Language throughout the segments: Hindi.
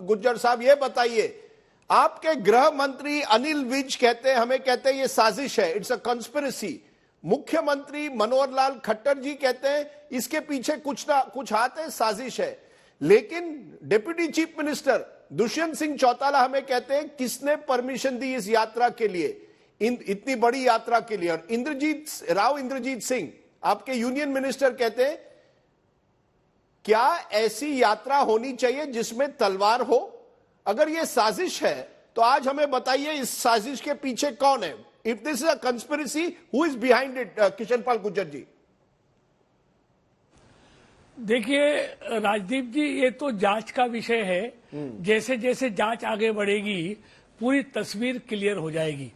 गुज्जर साहब ये बताइए, आपके गृह मंत्री अनिल विज कहते हैं, हमें कहते हैं ये साजिश है, इट्स अ कंस्पिरेसी। मुख्यमंत्री मनोहर लाल खट्टर जी कहते हैं इसके पीछे कुछ ना कुछ हाथ है, साजिश है। लेकिन deputy chief minister Dushyant Singh Chautala हमें कहते हैं किसने परमिशन दी इस यात्रा के लिए, इतनी बड़ी यात्रा के लिए। और इंद्रजीत सिंह आपके यूनियन मिनिस्टर कहते हैं क्या ऐसी यात्रा होनी चाहिए जिसमें तलवार हो? अगर यह साजिश है तो आज हमें बताइए इस साजिश के पीछे कौन है? If this is a conspiracy, who is behind it? Kishan Pal Gurjar ji. देखिए राजदीप जी, ये तो जांच का विषय है। जैसे जैसे जांच आगे बढ़ेगी पूरी तस्वीर क्लियर हो जाएगी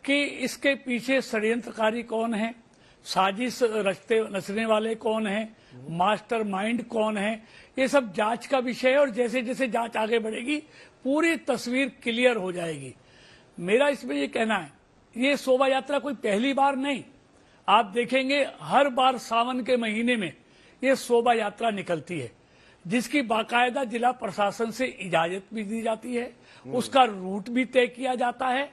कि इसके पीछे षड्यंत्रकारी कौन है, साजिश रचने वाले कौन है, मास्टरमाइंड कौन है। ये सब जांच का विषय है और जैसे जैसे जांच आगे बढ़ेगी पूरी तस्वीर क्लियर हो जाएगी। मेरा इसमें ये कहना है, ये शोभा यात्रा कोई पहली बार नहीं, आप देखेंगे हर बार सावन के महीने में ये शोभा यात्रा निकलती है, जिसकी बाकायदा जिला प्रशासन से इजाजत भी दी जाती है, उसका रूट भी तय किया जाता है।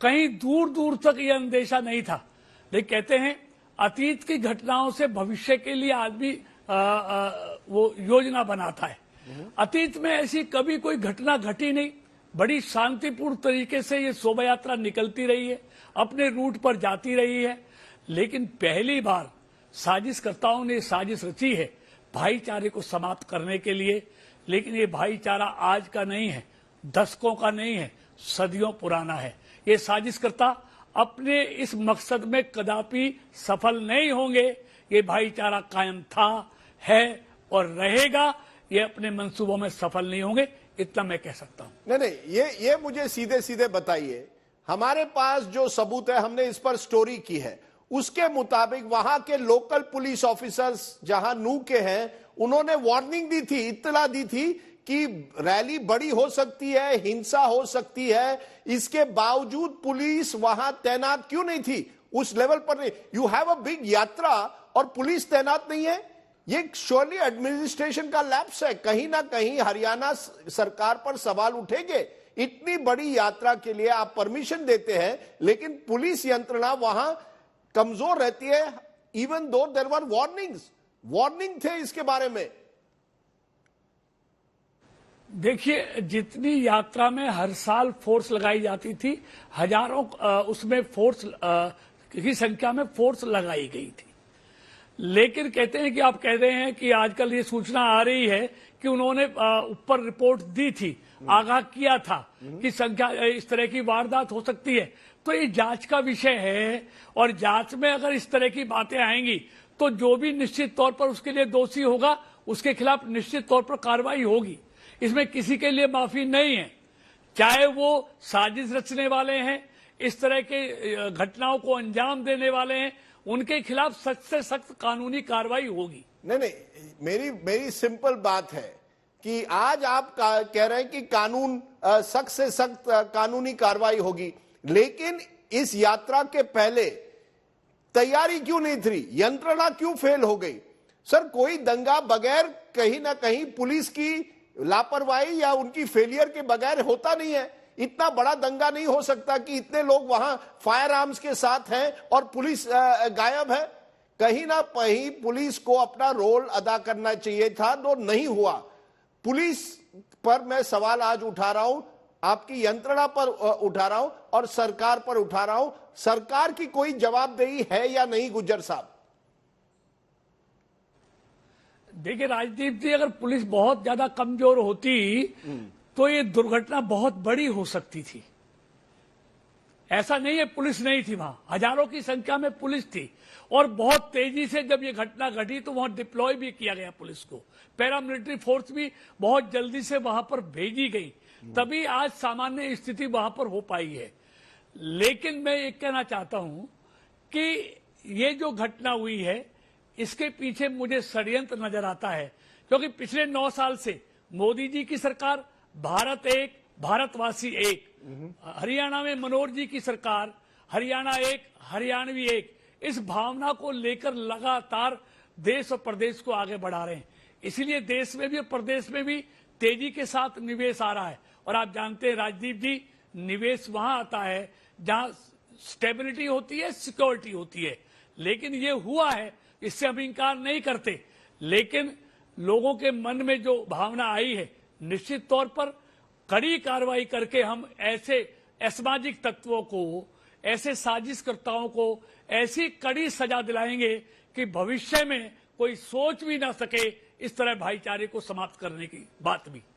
कहीं दूर दूर तक यह अंदेशा नहीं था। लेकिन कहते हैं अतीत की घटनाओं से भविष्य के लिए आदमी वो योजना बनाता है। अतीत में ऐसी कभी कोई घटना घटी नहीं, बड़ी शांतिपूर्ण तरीके से ये शोभा यात्रा निकलती रही है, अपने रूट पर जाती रही है। लेकिन पहली बार साजिशकर्ताओं ने साजिश रची है भाईचारे को समाप्त करने के लिए। लेकिन ये भाईचारा आज का नहीं है, दशकों का नहीं है, सदियों पुराना है। ये साजिशकर्ता अपने इस मकसद में कदापि सफल नहीं होंगे। ये भाईचारा कायम था, है और रहेगा। ये अपने मंसूबों में सफल नहीं होंगे, इतना मैं कह सकता हूं। नहीं, ये मुझे सीधे सीधे बताइए, हमारे पास जो सबूत है, हमने इस पर स्टोरी की है, उसके मुताबिक वहां के लोकल पुलिस ऑफिसर्स जहां नू के हैं, उन्होंने वार्निंग दी थी, इत्तला दी थी कि रैली बड़ी हो सकती है, हिंसा हो सकती है। इसके बावजूद पुलिस वहां तैनात क्यों नहीं थी? उस लेवल पर नहीं। यू हैव अ बिग यात्रा और पुलिस तैनात नहीं है, ये श्योरली एडमिनिस्ट्रेशन का लैप्स है। कहीं ना कहीं हरियाणा सरकार पर सवाल उठेंगे। इतनी बड़ी यात्रा के लिए आप परमिशन देते हैं, लेकिन पुलिस यंत्रणा वहां कमजोर रहती है। Even though there were warning थे इसके बारे में। देखिए, जितनी यात्रा में हर साल फोर्स लगाई जाती थी, हजारों उसमें फोर्स की संख्या में फोर्स लगाई गई थी। लेकिन कहते हैं कि आप कह रहे हैं कि आजकल ये सूचना आ रही है कि उन्होंने ऊपर रिपोर्ट दी थी, आगाह किया था कि संख्या इस तरह की वारदात हो सकती है। तो ये जांच का विषय है और जांच में अगर इस तरह की बातें आएंगी तो जो भी निश्चित तौर पर उसके लिए दोषी होगा उसके खिलाफ निश्चित तौर पर कार्रवाई होगी। इसमें किसी के लिए माफी नहीं है, चाहे वो साजिश रचने वाले हैं, इस तरह के घटनाओं को अंजाम देने वाले हैं, उनके खिलाफ सख्त से सख्त कानूनी कार्रवाई होगी। नहीं, मेरी सिंपल बात है कि आज आप कह रहे हैं कि कानून सख्त से सख्त कानूनी कार्रवाई होगी, लेकिन इस यात्रा के पहले तैयारी क्यों नहीं थी? यंत्रणा क्यों फेल हो गई? सर, कोई दंगा बगैर कहीं ना कहीं पुलिस की लापरवाही या उनकी फेलियर के बगैर होता नहीं है। इतना बड़ा दंगा नहीं हो सकता कि इतने लोग वहां फायर आर्म्स के साथ हैं और पुलिस गायब है। कहीं ना कहीं पुलिस को अपना रोल अदा करना चाहिए था, जो नहीं हुआ। पुलिस पर मैं सवाल आज उठा रहा हूं, आपकी यंत्रणा पर उठा रहा हूं और सरकार पर उठा रहा हूं। सरकार की कोई जवाबदेही है या नहीं, गुज्जर साहब? देखिए राजदीप जी, अगर पुलिस बहुत ज्यादा कमजोर होती तो ये दुर्घटना बहुत बड़ी हो सकती थी। ऐसा नहीं है पुलिस नहीं थी, वहां हजारों की संख्या में पुलिस थी और बहुत तेजी से जब ये घटना घटी तो वहां डिप्लॉय भी किया गया पुलिस को। पैरामिलिट्री फोर्स भी बहुत जल्दी से वहां पर भेजी गई, तभी आज सामान्य स्थिति वहां पर हो पाई है। लेकिन मैं ये कहना चाहता हूं कि ये जो घटना हुई है इसके पीछे मुझे षड्यंत्र नजर आता है, क्योंकि पिछले 9 साल से मोदी जी की सरकार, भारत एक, भारतवासी एक, हरियाणा में मनोहर जी की सरकार, हरियाणा एक, हरियाणवी एक, इस भावना को लेकर लगातार देश और प्रदेश को आगे बढ़ा रहे हैं। इसीलिए देश में भी और प्रदेश में भी तेजी के साथ निवेश आ रहा है। और आप जानते हैं राजदीप जी, निवेश वहां आता है जहां स्टेबिलिटी होती है, सिक्योरिटी होती है। लेकिन ये हुआ है, इससे हम इंकार नहीं करते, लेकिन लोगों के मन में जो भावना आई है, निश्चित तौर पर कड़ी कार्रवाई करके हम ऐसे असामाजिक तत्वों को, ऐसे साजिशकर्ताओं को ऐसी कड़ी सजा दिलाएंगे कि भविष्य में कोई सोच भी ना सके इस तरह भाईचारे को समाप्त करने की बात भी।